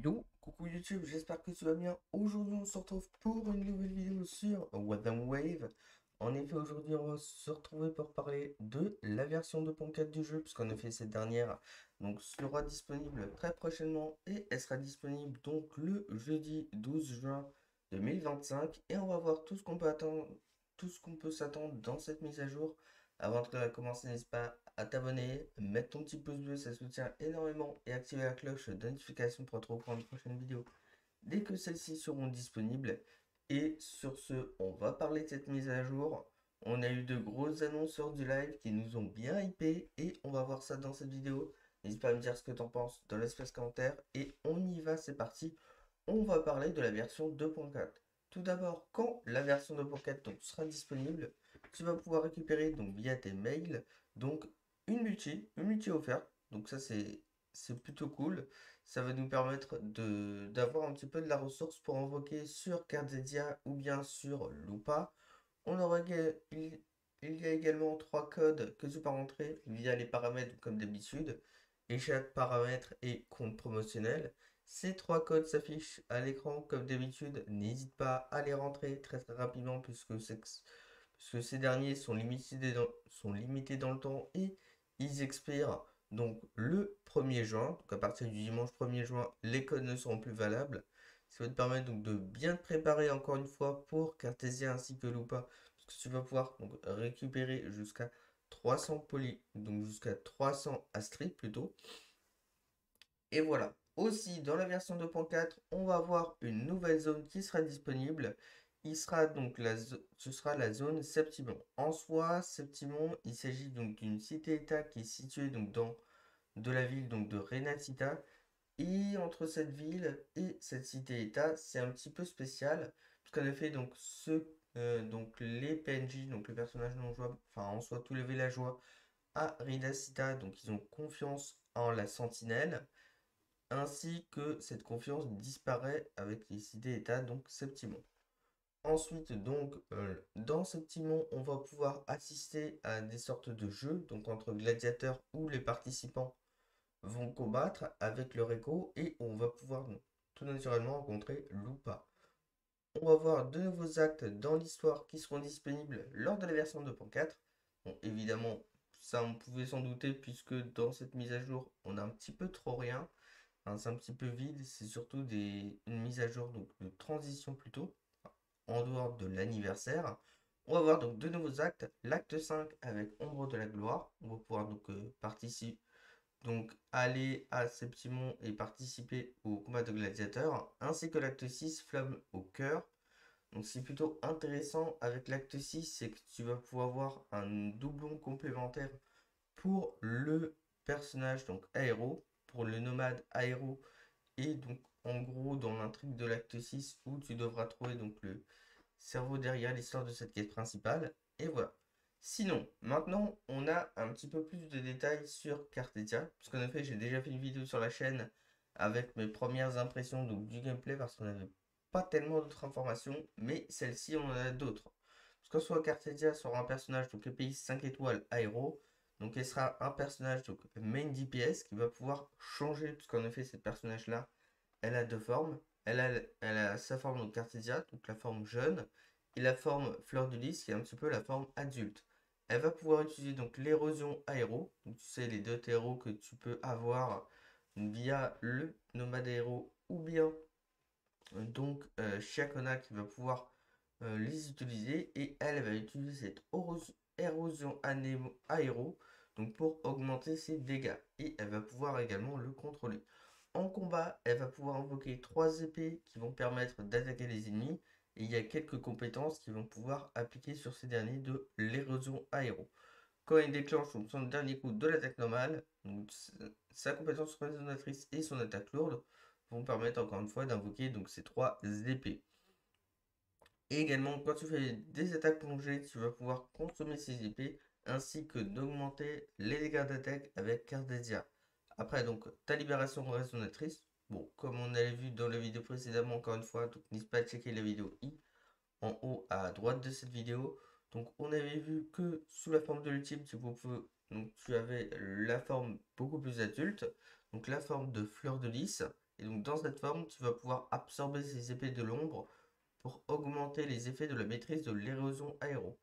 Yo, coucou YouTube, j'espère que tu vas bien. Aujourd'hui, on se retrouve pour une nouvelle vidéo sur Wathan Wave. En effet, aujourd'hui, on va se retrouver pour parler de la version 2.4 du jeu, puisqu'en effet, cette dernière donc, sera disponible très prochainement et elle sera disponible donc le jeudi 12 juin 2025. Et on va voir tout ce qu'on peut attendre, tout ce qu'on peut s'attendre dans cette mise à jour. Avant de commencer, n'hésite pas à t'abonner, mettre ton petit pouce bleu, ça soutient énormément, et activer la cloche de notification pour être au courant de prochaines vidéos dès que celles-ci seront disponibles. Et sur ce, on va parler de cette mise à jour. On a eu de grosses annonceurs du live qui nous ont bien hypé et on va voir ça dans cette vidéo. N'hésite pas à me dire ce que t'en penses dans l'espace commentaire et on y va, c'est parti. On va parler de la version 2.4. Tout d'abord, quand la version 2.4 donc, sera disponible, tu vas pouvoir récupérer donc via tes mails donc une multi offerte. Donc ça c'est plutôt cool. Ça va nous permettre de d'avoir un petit peu de la ressource pour invoquer sur Cardzedia ou bien sur Lupa. On aura, il y a également trois codes que tu peux rentrer via les paramètres comme d'habitude. Et chaque paramètre est compte promotionnel. Ces trois codes s'affichent à l'écran comme d'habitude. N'hésite pas à les rentrer très très rapidement puisque ces derniers sont limités dans le temps et ils expirent donc le 1er juin. Donc à partir du dimanche 1er juin, les codes ne seront plus valables. Ça va te permettre donc de bien te préparer encore une fois pour Cartesia ainsi que Lupa. Parce que tu vas pouvoir donc récupérer jusqu'à 300 poly, donc jusqu'à 300 Astrid plutôt. Et voilà. Aussi, dans la version 2.4, on va avoir une nouvelle zone qui sera disponible. Il sera donc ce sera la zone Septimon. En soi, Septimon, il s'agit donc d'une cité-état qui est située donc dans de la ville donc de Renatita. Et entre cette ville et cette cité-état, c'est un petit peu spécial, puisqu'en effet, donc les PNJ, donc les personnages non jouables, enfin en soi tous les villageois à Rinacita, donc ils ont confiance en la sentinelle, ainsi que cette confiance disparaît avec les cités-états, donc Septimon. Ensuite, donc, dans Septimon, on va pouvoir assister à des sortes de jeux, donc entre gladiateurs où les participants vont combattre avec leur écho et on va pouvoir tout naturellement rencontrer Lupa. On va voir de nouveaux actes dans l'histoire qui seront disponibles lors de la version 2.4. Bon, évidemment, ça on pouvait s'en douter puisque dans cette mise à jour, on a un petit peu trop rien. Enfin, c'est un petit peu vide, c'est surtout une mise à jour donc, de transition plutôt, en dehors de l'anniversaire. On va voir donc de nouveaux actes. L'acte 5 avec Ombre de la Gloire. On va pouvoir donc participer donc aller à Septimon et participer au combat de gladiateurs, ainsi que l'acte 6, Flamme au cœur. Donc c'est plutôt intéressant avec l'acte 6, c'est que tu vas pouvoir avoir un doublon complémentaire pour le personnage donc Aéro, pour le nomade Aéro, et donc en gros dans l'intrigue de l'acte 6 où tu devras trouver donc le cerveau derrière l'histoire de cette quête principale. Et voilà. Sinon, maintenant, on a un petit peu plus de détails sur Cartesia, puisqu'en effet, j'ai déjà fait une vidéo sur la chaîne avec mes premières impressions donc, du gameplay, parce qu'on n'avait pas tellement d'autres informations, mais celle-ci, on en a d'autres. Parce qu'en soit, Cartesia sera un personnage, donc EPI 5 étoiles aéro, donc elle sera un personnage, donc main DPS, qui va pouvoir changer, puisqu'en effet, cette personnage-là, elle a deux formes. Elle a sa forme donc Cartesia, donc la forme jeune, et la forme Fleur de Lys, qui est un petit peu la forme adulte. Elle va pouvoir utiliser donc l'érosion aéro, donc tu sais les deux terreaux que tu peux avoir via le nomade aéro ou bien Chiakona qui va pouvoir les utiliser et elle va utiliser cette érosion aéro donc pour augmenter ses dégâts et elle va pouvoir également le contrôler. En combat, elle va pouvoir invoquer 3 épées qui vont permettre d'attaquer les ennemis et il y a quelques compétences qui vont pouvoir appliquer sur ces derniers de l'érosion aéro. Quand il déclenche son dernier coup de l'attaque normale, donc sa compétence résonatrice et son attaque lourde vont permettre encore une fois d'invoquer donc ces 3 épées. Et également, quand tu fais des attaques plongées, tu vas pouvoir consommer ces épées ainsi que d'augmenter les dégâts d'attaque avec Cardesia. Après, donc, ta libération résonatrice. Bon, comme on avait vu dans la vidéo précédemment, encore une fois, donc n'hésite pas à checker la vidéo I en haut à droite de cette vidéo. Donc, on avait vu que sous la forme de l'ultime, tu avais la forme beaucoup plus adulte, donc la forme de fleur de lys. Et donc dans cette forme, tu vas pouvoir absorber ces épées de l'ombre pour augmenter les effets de la maîtrise de l'érosion aéro.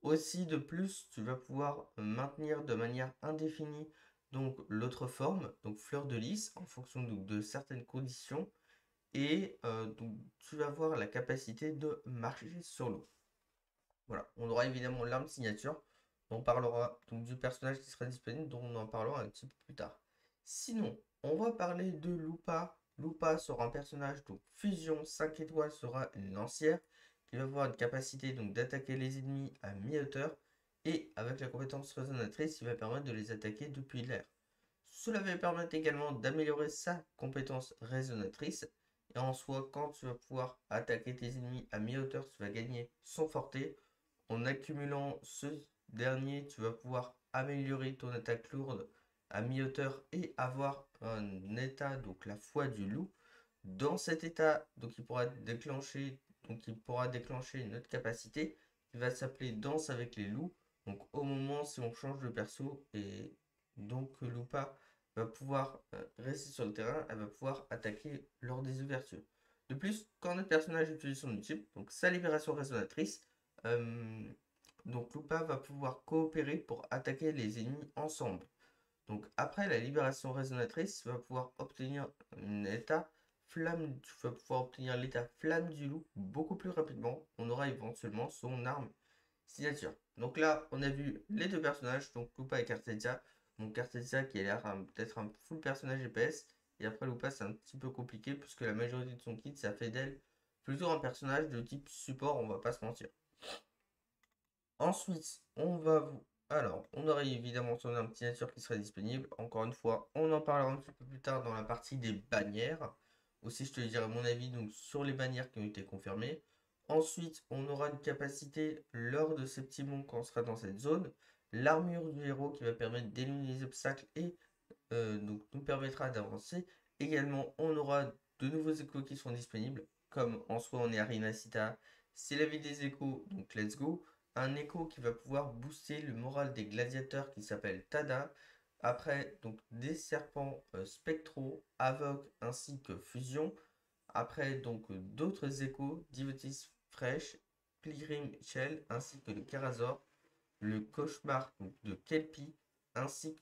Aussi, de plus, tu vas pouvoir maintenir de manière indéfinie donc l'autre forme, donc fleur de lys, en fonction donc, de certaines conditions. Et donc, tu vas avoir la capacité de marcher sur l'eau. Voilà, on aura évidemment l'arme signature. On parlera donc du personnage qui sera disponible, dont on en parlera un petit peu plus tard. Sinon, on va parler de Lupa. Lupa sera un personnage, donc fusion 5 étoiles sera une lancière qui va avoir une capacité donc d'attaquer les ennemis à mi-hauteur et avec la compétence résonatrice, il va permettre de les attaquer depuis l'air. Cela va permettre également d'améliorer sa compétence résonatrice. Et en soi, quand tu vas pouvoir attaquer tes ennemis à mi-hauteur, tu vas gagner son forté. En accumulant ce dernier, tu vas pouvoir améliorer ton attaque lourde à mi-hauteur et avoir un état, donc la foi du loup. Dans cet état, il pourra déclencher une autre capacité qui va s'appeler Danse avec les loups. Donc au moment si on change de perso et donc Lupa va pouvoir rester sur le terrain, elle va pouvoir attaquer lors des ouvertures. De plus, quand notre personnage utilise son ultime, donc sa libération résonatrice, euh, donc Lupa va pouvoir coopérer pour attaquer les ennemis ensemble. Donc après la libération résonatrice, tu vas pouvoir obtenir un état flamme, tu vas pouvoir obtenir l'état flamme du loup beaucoup plus rapidement. On aura éventuellement son arme signature. Donc là, on a vu les deux personnages, donc Lupa et Cartesia. Donc Cartesia qui a l'air peut-être un full personnage GPS. Et après Lupa, c'est un petit peu compliqué puisque la majorité de son kit, ça fait d'elle plutôt un personnage de type support, on va pas se mentir. Ensuite, alors, on aurait évidemment son arme signature qui serait disponible. Encore une fois, on en parlera un petit peu plus tard dans la partie des bannières. Aussi, je te dirai mon avis donc, sur les bannières qui ont été confirmées. Ensuite, on aura une capacité lors de ces petits monts quand on sera dans cette zone. L'armure du héros qui va permettre d'éliminer les obstacles et donc nous permettra d'avancer. Également, on aura de nouveaux échos qui seront disponibles. Comme en soi, on est à Rinasita. C'est la vie des échos, donc let's go. Un écho qui va pouvoir booster le moral des gladiateurs qui s'appelle Tada. Après, donc des serpents spectraux, Avoc ainsi que Fusion. Après, donc d'autres échos, Divotis Fresh, Pilgrim Shell ainsi que le Karazor, le cauchemar donc, de Kelpie ainsi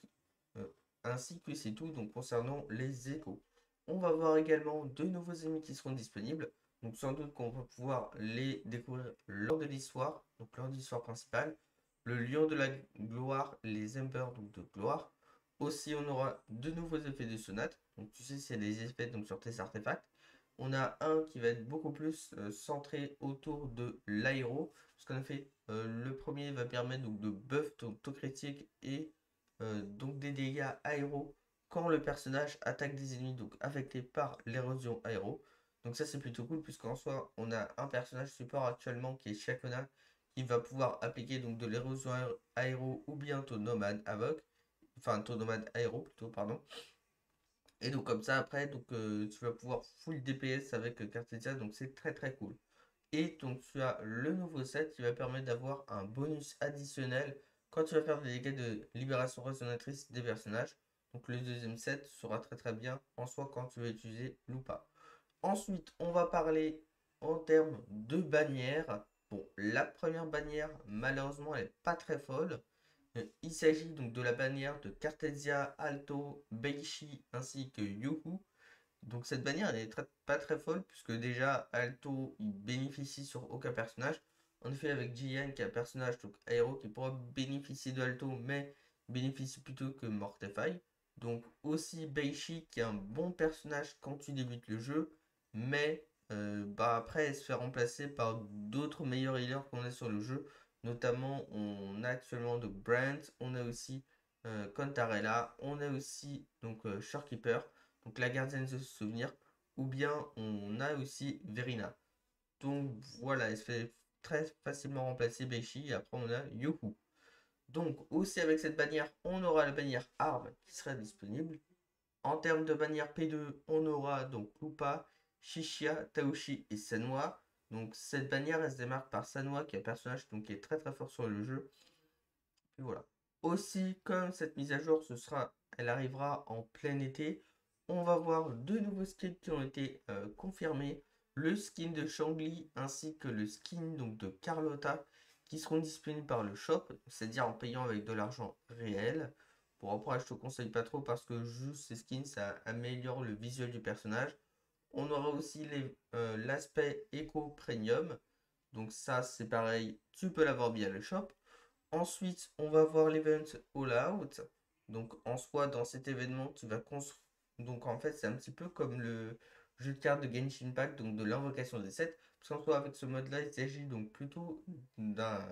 que, c'est tout donc concernant les échos. On va voir également deux nouveaux ennemis qui seront disponibles. Donc sans doute qu'on va pouvoir les découvrir lors de l'histoire, donc lors de l'histoire principale. Le lion de la gloire, les embers donc de gloire. Aussi on aura deux nouveaux effets de sonate. Donc tu sais c'est des effets donc, sur tes artefacts. On a un qui va être beaucoup plus centré autour de l'aéro. Parce qu'en effet, le premier va permettre donc, de buff ton taux critique et donc des dégâts aéro quand le personnage attaque des ennemis donc affectés par l'érosion aéro. Donc ça c'est plutôt cool puisqu'en soi on a un personnage support actuellement qui est Shakona qui va pouvoir appliquer donc de l'érosion aéro ou bien ton nomade Avoc. Enfin ton nomade aéro plutôt pardon. Et donc comme ça après donc tu vas pouvoir full DPS avec Cartesia donc c'est très très cool. Et donc tu as le nouveau set qui va permettre d'avoir un bonus additionnel quand tu vas faire des dégâts de libération résonatrice des personnages. Donc le deuxième set sera très très bien en soi quand tu vas utiliser Lupa. Ensuite, on va parler en termes de bannières. Bon, la première bannière, malheureusement, elle n'est pas très folle. Il s'agit donc de la bannière de Cartesia, Alto, Beishi ainsi que Yuhu. Donc cette bannière elle est pas très folle puisque déjà Alto il bénéficie sur aucun personnage. En effet avec Jian qui est un personnage donc aéro qui pourra bénéficier de Alto mais bénéficie plutôt que Mortify. Donc aussi Beishi qui est un bon personnage quand tu débutes le jeu mais bah après elle se fait remplacer par d'autres meilleurs healers qu'on a sur le jeu. Notamment on a actuellement de Brent, on a aussi Contarella, on a aussi donc Shorekeeper donc la gardienne de souvenir, ou bien on a aussi Verina. Donc voilà, elle se fait très facilement remplacer Beishi et après on a Yuhu. Donc aussi avec cette bannière, on aura la bannière arme qui sera disponible. En termes de bannière P2, on aura donc Lupa, Shishia, Taoshi et Sanwa. Donc cette bannière, elle se démarque par Sanwa qui est un personnage donc, qui est très très fort sur le jeu. Et voilà. Aussi, comme cette mise à jour, elle arrivera en plein été, on va voir deux nouveaux skins qui ont été confirmés. Le skin de Shangli ainsi que le skin donc, de Carlotta qui seront disponibles par le shop, c'est-à-dire en payant avec de l'argent réel. Bon, après, je te conseille pas trop parce que juste ces skins, ça améliore le visuel du personnage. On aura aussi l'aspect Eco Premium. Donc ça, c'est pareil, tu peux l'avoir via le shop. Ensuite, on va voir l'event All Out. Donc en soi, dans cet événement, tu vas construire. Donc en fait, c'est un petit peu comme le jeu de cartes de Genshin Impact, donc de l'invocation des sets. Parce qu'en soi, avec ce mode-là, il s'agit donc plutôt d'un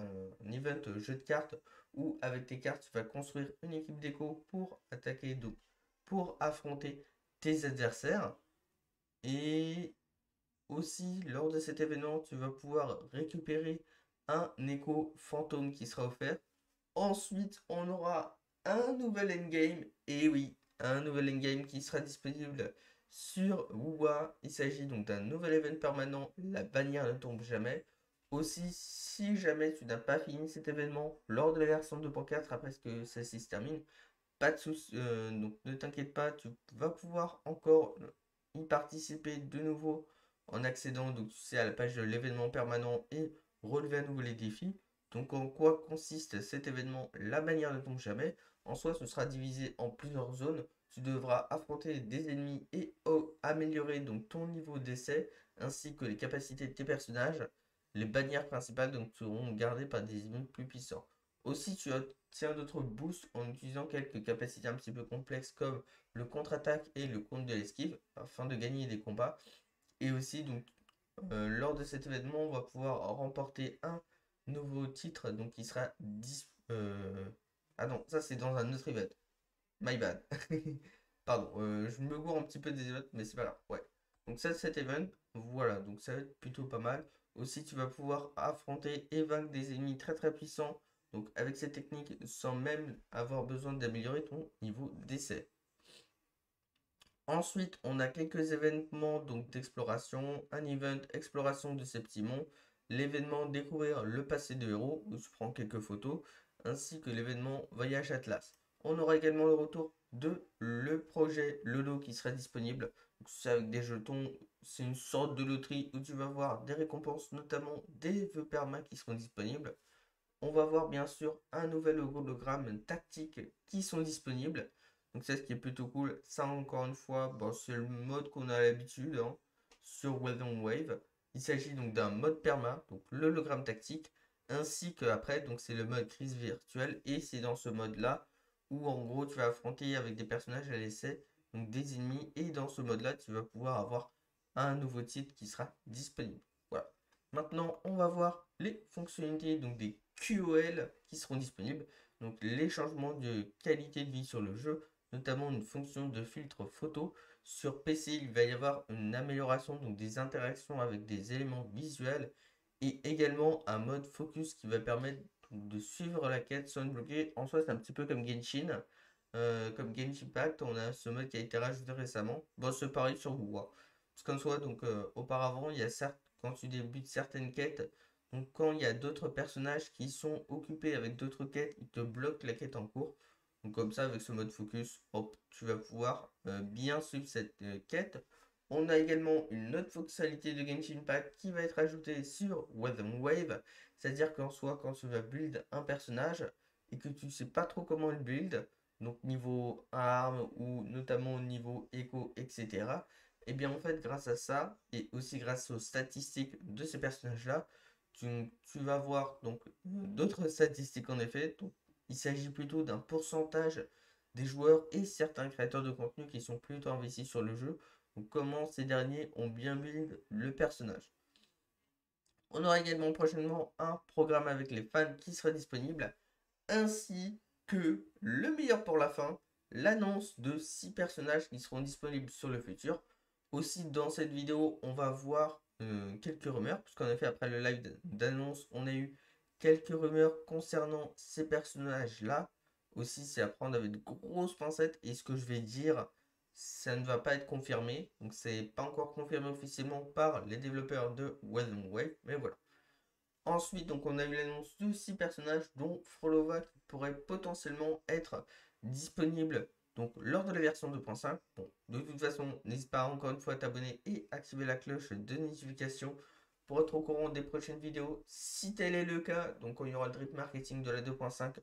event jeu de cartes où avec tes cartes, tu vas construire une équipe d'écho pour attaquer, donc pour affronter tes adversaires. Et aussi, lors de cet événement, tu vas pouvoir récupérer un écho fantôme qui sera offert. Ensuite, on aura un nouvel endgame. Et oui, un nouvel endgame qui sera disponible sur WoW. Il s'agit donc d'un nouvel event permanent. La bannière ne tombe jamais. Aussi, si jamais tu n'as pas fini cet événement lors de la version 2.4, après que celle-ci se termine, pas de souci, donc ne t'inquiète pas, tu vas pouvoir encore y participer de nouveau en accédant donc, tu sais, à la page de l'événement permanent et relever à nouveau les défis. Donc en quoi consiste cet événement? La bannière ne tombe jamais. En soi, ce sera divisé en plusieurs zones. Tu devras affronter des ennemis et améliorer donc ton niveau d'essai ainsi que les capacités de tes personnages. Les bannières principales donc seront gardées par des ennemis plus puissants. Aussi, tu obtiens d'autres boosts en utilisant quelques capacités un petit peu complexes comme le contre-attaque et le contre de l'esquive afin de gagner des combats. Et aussi, donc, lors de cet événement, on va pouvoir remporter un nouveau titre donc qui sera ah non, ça c'est dans un autre event. My bad. Pardon, je me gourre un petit peu des events, mais c'est pas grave. Ouais. Donc ça, cet event, voilà, donc ça va être plutôt pas mal. Aussi, tu vas pouvoir affronter et vaincre des ennemis très très puissants. Donc avec cette technique, sans même avoir besoin d'améliorer ton niveau d'essai. Ensuite, on a quelques événements donc d'exploration. Un event exploration de Septimon. L'événement découvrir le passé de héros, où tu prends quelques photos, ainsi que l'événement voyage Atlas. On aura également le retour de le projet Lolo qui sera disponible. C'est avec des jetons, c'est une sorte de loterie où tu vas voir des récompenses, notamment des vœux perma qui seront disponibles. On va voir bien sûr un nouvel hologramme tactique qui sont disponibles. Donc c'est ce qui est plutôt cool. Ça encore une fois, bon, c'est le mode qu'on a l'habitude hein, sur Weather Wave. Il s'agit donc d'un mode perma, donc l'hologramme tactique, ainsi que après, donc c'est le mode crise virtuelle. Et c'est dans ce mode-là où en gros tu vas affronter avec des personnages à l'essai, donc des ennemis. Et dans ce mode-là, tu vas pouvoir avoir un nouveau titre qui sera disponible. Voilà. Maintenant, on va voir les fonctionnalités donc des QoL qui seront disponibles. Donc les changements de qualité de vie sur le jeu, notamment une fonction de filtre photo. Sur PC, il va y avoir une amélioration donc des interactions avec des éléments visuels et également un mode focus qui va permettre de suivre la quête sans être bloqué. En soi, c'est un petit peu comme Genshin. Comme Genshin Impact, on a ce mode qui a été rajouté récemment. Bon, c'est pareil sur WoW. Parce qu'en soi, donc auparavant, il y a certes, quand tu débutes certaines quêtes, donc quand il y a d'autres personnages qui sont occupés avec d'autres quêtes, ils te bloquent la quête en cours. Donc comme ça, avec ce mode focus, hop, tu vas pouvoir bien suivre cette quête. On a également une autre fonctionnalité de Genshin Impact qui va être ajoutée sur Weather Wave. C'est-à-dire qu'en soi, quand tu vas build un personnage et que tu ne sais pas trop comment le build, donc niveau arme ou notamment niveau écho, etc. Et bien en fait, grâce à ça, et aussi grâce aux statistiques de ces personnages-là, tu vas voir donc d'autres statistiques en effet. Donc, il s'agit plutôt d'un pourcentage des joueurs et certains créateurs de contenu qui sont plutôt investis sur le jeu. Donc comment ces derniers ont bien build le personnage. On aura également prochainement un programme avec les fans qui sera disponible, ainsi que le meilleur pour la fin, l'annonce de 6 personnages qui seront disponibles sur le futur. Aussi dans cette vidéo, on va voir quelques rumeurs, puisqu'en effet après le live d'annonce, on a eu quelques rumeurs concernant ces personnages-là. Aussi, c'est à prendre avec de grosses pincettes, et ce que je vais dire, ça ne va pas être confirmé. Donc c'est pas encore confirmé officiellement par les développeurs de Weather Wave, mais voilà. Ensuite, donc, on a eu l'annonce de 6 personnages, dont Frolova qui pourrait potentiellement être disponible Donc lors de la version 2.5, bon, de toute façon, n'hésite pas encore une fois à t'abonner et activer la cloche de notification pour être au courant des prochaines vidéos. Si tel est le cas, donc quand il y aura le drip marketing de la 2.5,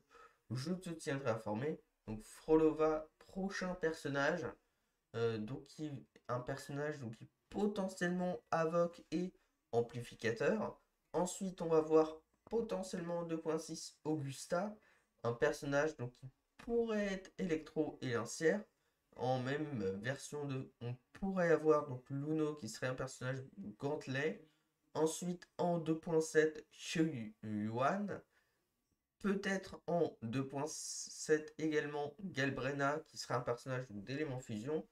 je te tiendrai informé. Donc Frolova, prochain personnage, un personnage donc, qui potentiellement Avoc et amplificateur. Ensuite, on va voir potentiellement en 2.6 Augusta, un personnage donc, qui pourrait être électro et lancière. En même version de. On pourrait avoir donc Luno qui serait un personnage gantelet. Ensuite, en 2.7, Yuan. Peut-être en 2.7 également Galbrena qui serait un personnage d'élément fusion.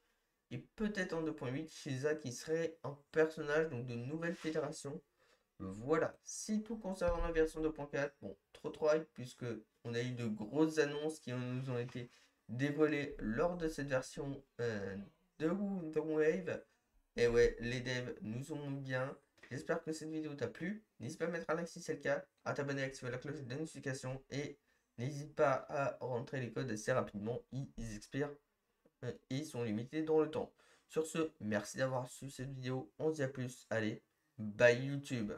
Et peut-être en 2.8 Shiza qui serait un personnage donc, de nouvelle fédération. Voilà, c'est tout concernant la version 2.4. Bon, trop hype puisque on a eu de grosses annonces qui nous ont été dévoilées lors de cette version de Wave. Et ouais, les devs nous ont bien. J'espère que cette vidéo t'a plu. N'hésite pas à mettre un like si c'est le cas, à t'abonner, à activer la cloche de notification et n'hésite pas à rentrer les codes assez rapidement. Ils expirent et ils sont limités dans le temps. Sur ce, merci d'avoir suivi cette vidéo. On se dit à plus. Allez, bye YouTube.